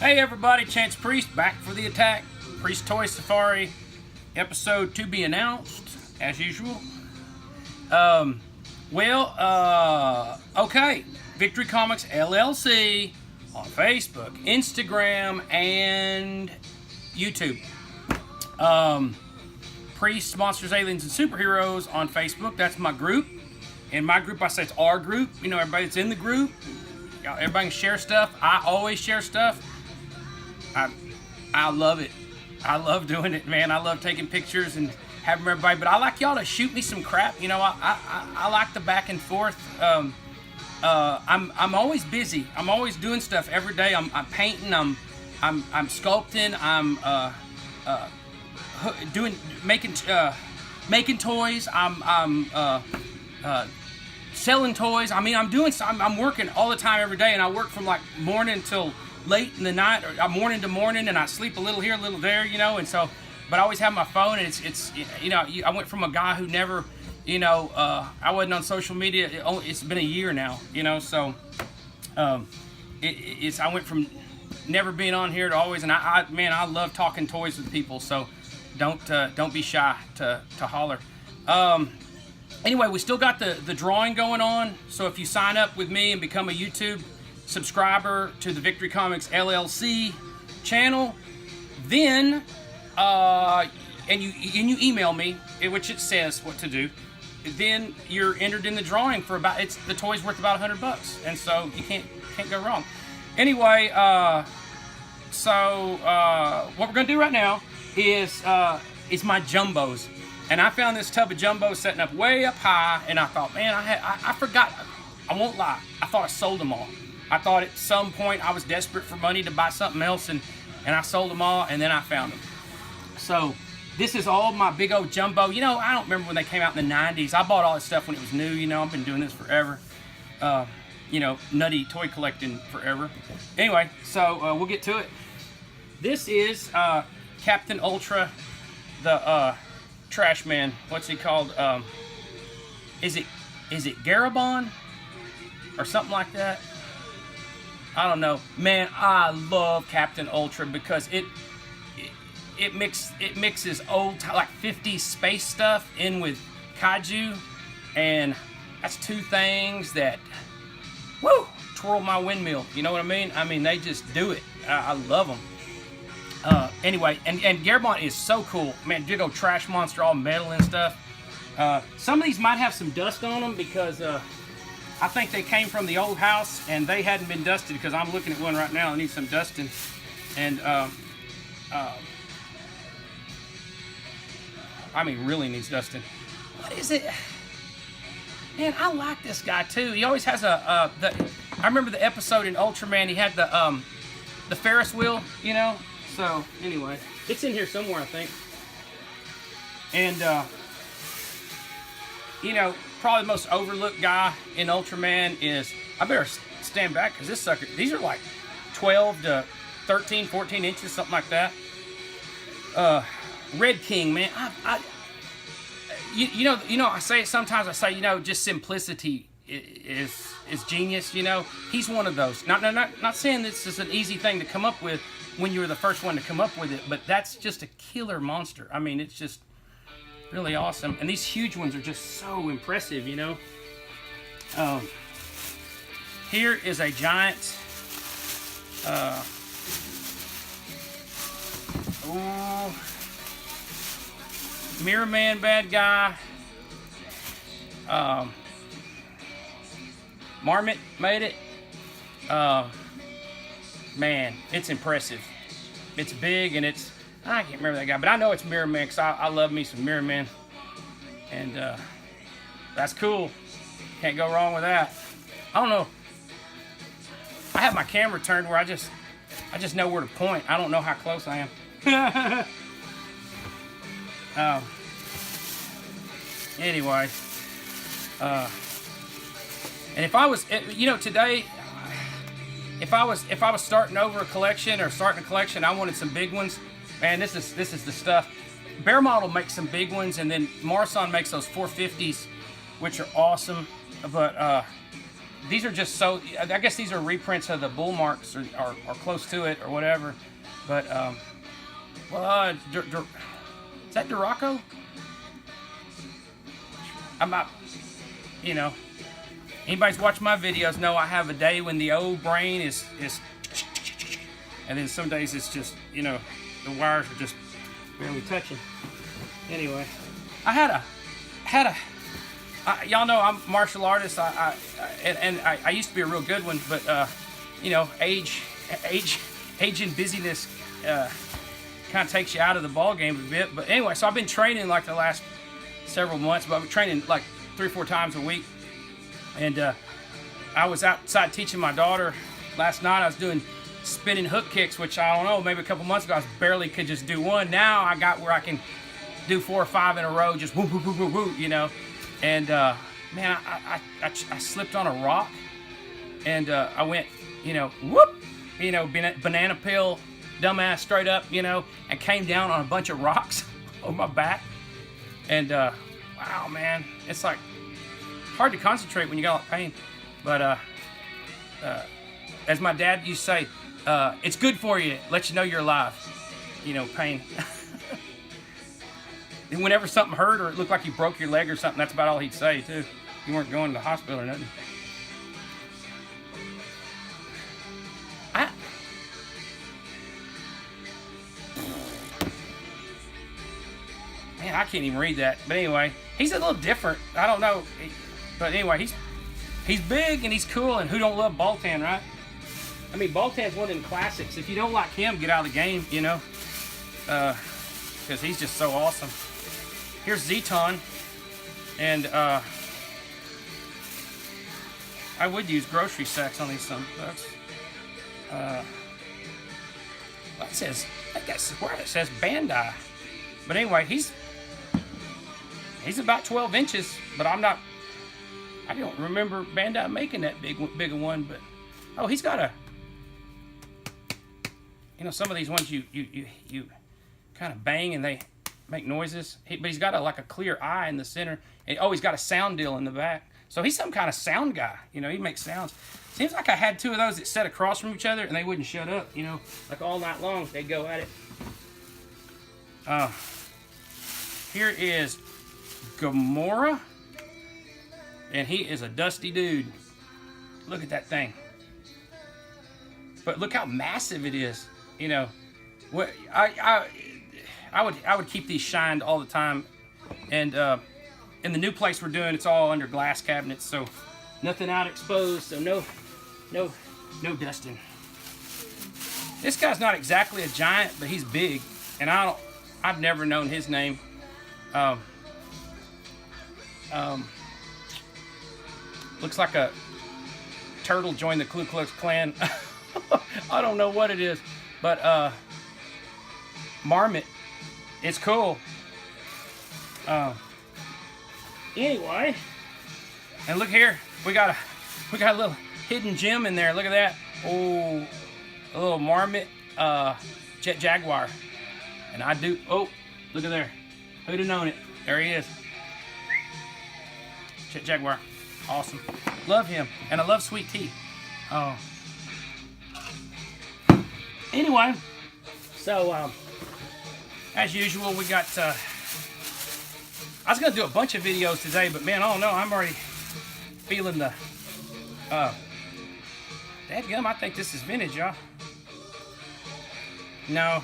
Hey everybody, Chance Priest back for the attack. Priest Toy Safari, episode to be announced, as usual. Okay. Victory Comics LLC on Facebook, Instagram, and YouTube. Priests, Monsters, Aliens, and Superheroes on Facebook. That's my group. In my group, I say it's our group. You know, everybody that's in the group. Everybody can share stuff. I always share stuff. I love it. I love doing it, man. I love taking pictures and having everybody. But I like y'all to shoot me some crap. You know, I like the back and forth. I'm always busy. I'm always doing stuff every day. I'm painting. I'm sculpting. I'm making toys. I'm selling toys. I mean, I'm working all the time every day, and I work from like morning till late in the night, or morning to morning, and I sleep a little here, a little there, you know. And so, but I always have my phone, and it's you know, I went from a guy who never, you know, I wasn't on social media. It's been a year now, you know. So, I went from never being on here to always, and I love talking toys with people. So, don't be shy to holler. Anyway, we still got the drawing going on. So if you sign up with me and become a YouTube subscriber to the Victory Comics LLC channel, then and you email me, which it says what to do, then you're entered in the drawing for the toy's worth about $100, and so you can't go wrong. Anyway, what we're gonna do right now is my jumbos. And I found this tub of jumbo sitting up way up high, and I thought, man, I forgot. I won't lie. I thought I sold them all. I thought at some point I was desperate for money to buy something else, and I sold them all, and then I found them. So this is all my big old jumbo. You know, I don't remember when they came out in the 90s. I bought all this stuff when it was new. You know, I've been doing this forever. You know, nutty toy collecting forever. Anyway, so we'll get to it. This is Captain Ultra, the Trash Man. What's he called? Is it Garabon or something like that? I don't know. Man, I love Captain Ultra because it mixes old like 50s space stuff in with kaiju, and that's two things that twirl my windmill. You know what I mean? I mean, they just do it. I love them. Anyway, and Garabon is so cool. Man, big old trash monster, all metal and stuff. Some of these might have some dust on them because I think they came from the old house and they hadn't been dusted, because I'm looking at one right now that needs some dusting. And, I mean, really needs dusting. What is it? Man, I like this guy too. He always has I remember the episode in Ultraman, he had the Ferris wheel, you know? So, anyway, it's in here somewhere, I think. And, you know, probably the most overlooked guy in Ultraman is, I better stand back because this sucker, these are like 12 to 13, 14 inches, something like that. Red King, man. You know, I say it sometimes, I say, you know, just simplicity is genius, you know. He's one of those. Not saying this is an easy thing to come up with when you were the first one to come up with it, but that's just a killer monster. I mean, it's just really awesome. And these huge ones are just so impressive, you know. Here is a giant Mirror Man bad guy. Marmot made it. Man, it's impressive. It's big, and I can't remember that guy, but I know it's Mirror Man because I love me some Mirror Man. And that's cool. Can't go wrong with that. I don't know. I have my camera turned where I just know where to point. I don't know how close I am. Anyway. And if I was, you know, today, if I was starting over a collection or starting a collection, I wanted some big ones. Man, this is the stuff. Bear Model makes some big ones, and then Marson makes those 450s, which are awesome. But these are just so. I guess these are reprints of the bull marks or close to it or whatever. But is that Duraco? I'm not. You know, anybody's watching my videos know I have a day when the old brain is, and then some days it's just, you know, the wires are just barely touching. Anyway, y'all know I'm a martial artist. I used to be a real good one, but you know, age and busyness kind of takes you out of the ball game a bit. But anyway, so I've been training like the last several months, but I've been training like 3 or 4 times a week. And I was outside teaching my daughter last night. I was doing spinning hook kicks, which I don't know, maybe a couple months ago I barely could just do one. Now I got where I can do 4 or 5 in a row, just whoop, whoop, whoop, whoop, whoop, you know. And man, I slipped on a rock, and I went, you know, whoop, you know, banana peel, dumbass, straight up, you know, and came down on a bunch of rocks on my back. And wow, man, it's like hard to concentrate when you got a lot of pain. But as my dad used to say, it's good for you, lets you know you're alive. You know, pain. And whenever something hurt or it looked like you broke your leg or something, that's about all he'd say too. You weren't going to the hospital or nothing. Man, I can't even read that. But anyway, he's a little different. I don't know. But anyway, he's big and he's cool. And who don't love Baltan, right? I mean, Baltan's one of them classics. If you don't like him, get out of the game, you know. Because he's just so awesome. Here's Zeton. And I would use grocery sacks on these some folks. Well, it says, I guess where it says Bandai. But anyway, he's about 12 inches, but I don't remember Bandai making that big a one. But oh, he's got a, you know, some of these ones you kind of bang and they make noises. But he's got like a clear eye in the center. And, oh, he's got a sound deal in the back. So he's some kind of sound guy. You know, he makes sounds. Seems like I had 2 of those that sat across from each other and they wouldn't shut up. You know, like all night long they'd go at it. Here is Gamora, and he is a dusty dude. Look at that thing. But look how massive it is. You know, what I would keep these shined all the time, and in the new place we're doing, it's all under glass cabinets, so nothing out exposed, so no dusting. This guy's not exactly a giant, but he's big, and I've never known his name. Looks like a turtle joined the Ku Klux Klan. I don't know what it is, but Marmot. It's cool. Anyway, and look here, we got a little hidden gem in there. Look at that. Oh, a little Marmot Jet Jaguar. And I do. Oh, look at there. Who'd have known it? There he is. Jet Jaguar. Awesome. Love him. And I love sweet tea. Oh. Anyway, so as usual, we got. I was gonna do a bunch of videos today, but man, I don't know. I'm already feeling the. Dadgum, I think this is vintage, y'all. No.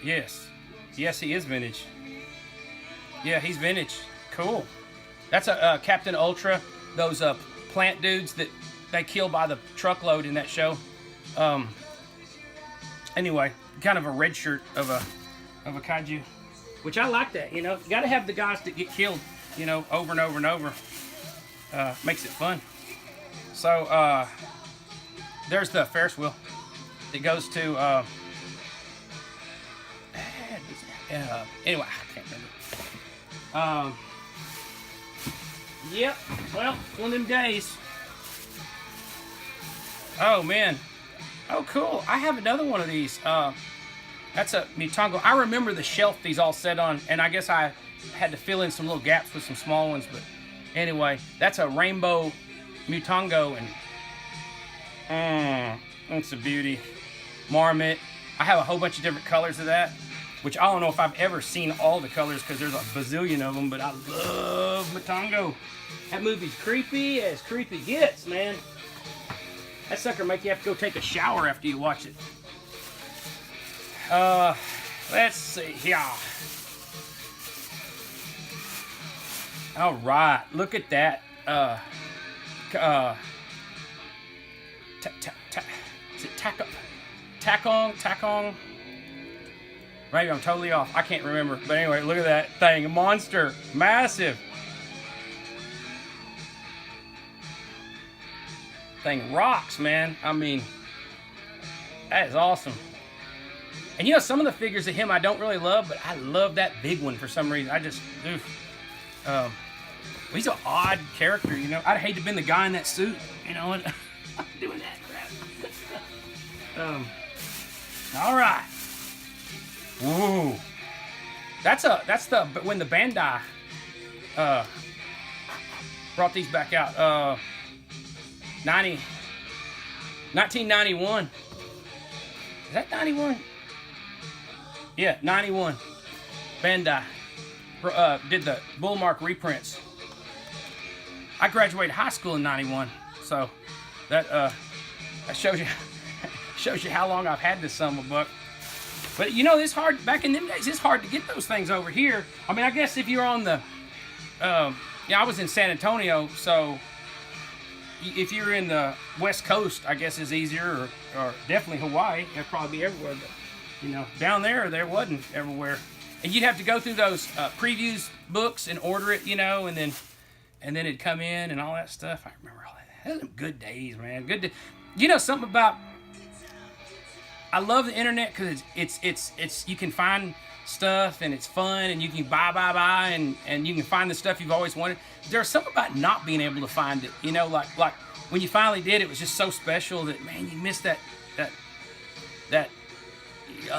Yes. Yes, he is vintage. Yeah, he's vintage. Cool. That's a Captain Ultra. Those plant dudes that they kill by the truckload in that show. Anyway, kind of a red shirt of a kaiju, which I like that. You know, you got to have the guys that get killed, you know, over and over and over. Makes it fun. So there's the Ferris wheel. It goes to. Anyway, I can't remember. Yep. Well, one of them days. Oh man. Oh cool. I have another one of these. That's a Mutango. I remember the shelf these all set on, and I guess I had to fill in some little gaps with some small ones. But anyway, that's a rainbow Mutongo, and that's a beauty. Marmot. I have a whole bunch of different colors of that, which I don't know if I've ever seen all the colors because there's a bazillion of them, but I love Mutongo. That movie's creepy as creepy gets, man. That sucker make you have to go take a shower after you watch it. Let's see here. All right, look at that. Is it Tacong? Maybe I'm totally off. I can't remember. But anyway, look at that thing. A monster. Massive. Thing rocks, man. I mean, that is awesome. And you know, some of the figures of him I don't really love, but I love that big one for some reason. I just, he's an odd character, you know. I'd hate to have been the guy in that suit, you know, and doing that crap. All right. Whoa. When the Bandai brought these back out. 1991. Is that 91? Yeah, 91. Bandai did the Bullmark reprints. I graduated high school in 91, so that shows you how long I've had this son of a buck. But you know, it's hard back in them days. It's hard to get those things over here. I mean, I guess if you're on the, I was in San Antonio, so if you're in the West Coast, I guess is easier, or definitely Hawaii. It'd probably be everywhere, but you know, down there wasn't everywhere. And you'd have to go through those previews books and order it, you know, and then it'd come in and all that stuff. I remember all that. Those were good days, man. You know, something about. I love the internet because it's you can find stuff and it's fun and you can buy and you can find the stuff you've always wanted. There's something about not being able to find it, you know, like when you finally did, it was just so special that, man, you missed that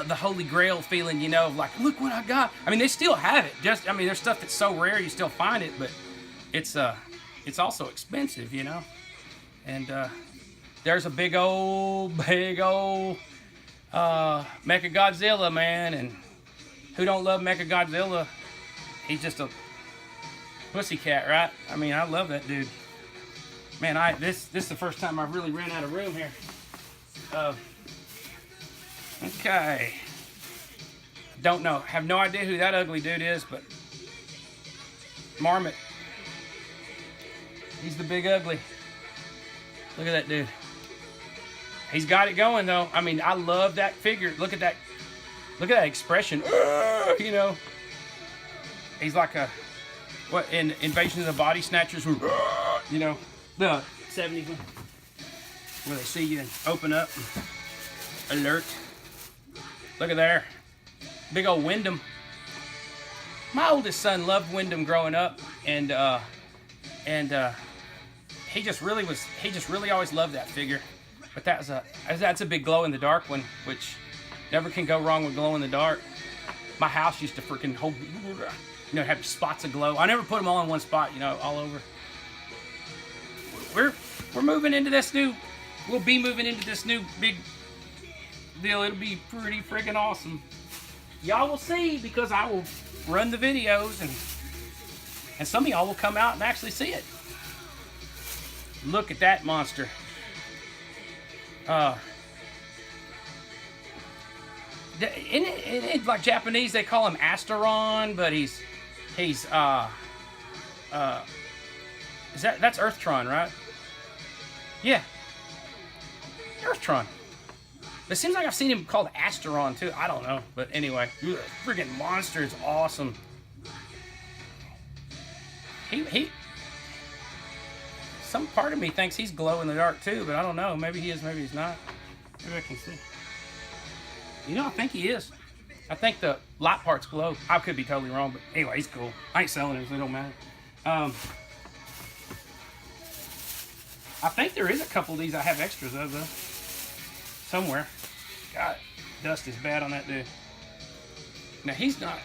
the holy grail feeling, you know, of like, look what I got. I mean, they still have it. There's stuff that's so rare you still find it, but it's also expensive, you know. And there's a big old Mechagodzilla, man, and who don't love Mechagodzilla? He's just a pussycat, right? I mean, I love that dude. Man, this is the first time I've really ran out of room here. Okay. Don't know. Have no idea who that ugly dude is, but Marmot. He's the big ugly. Look at that dude. He's got it going though. I mean, I love that figure. Look at that expression. You know. He's like in Invasion of the Body Snatchers, you know, the 70s one, where they see you and open up. Alert. Look at there. Big old Wyndham. My oldest son loved Wyndham growing up, and he just really always loved that figure. But that's a big glow in the dark one, which never can go wrong with glow in the dark. My house used to freaking hold, you know, have spots of glow. I never put them all in one spot, you know, all over. We're moving into this new. We'll be moving into this new big deal. It'll be pretty freaking awesome. Y'all will see, because I will run the videos, and some of y'all will come out and actually see it. Look at that monster. In like Japanese, they call him Asteron, but that's Earthtron, right? Yeah, Earthtron. It seems like I've seen him called Asteron too. I don't know, but anyway, freaking monster is awesome. Some part of me thinks he's glow in the dark too, but I don't know. Maybe he is, maybe he's not. Maybe I can see. You know, I think he is. I think the light parts glow. I could be totally wrong, but anyway, he's cool. I ain't selling him, so it don't matter. I think there is a couple of these I have extras of, though. Somewhere. God, dust is bad on that dude. Now, he's not...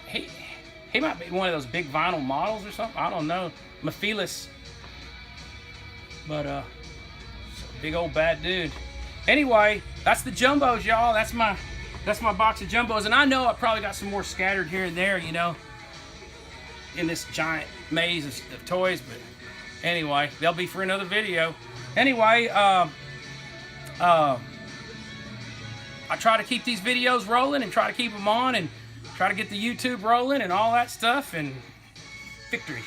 He might be one of those big vinyl models or something. I don't know. Mephiles. But big old bad dude. Anyway, that's the jumbos, y'all. That's my box of jumbos, and I know I probably got some more scattered here and there, you know, in this giant maze of toys. But anyway, they'll be for another video. Anyway, I try to keep these videos rolling and try to keep them on and try to get the YouTube rolling and all that stuff. And victory.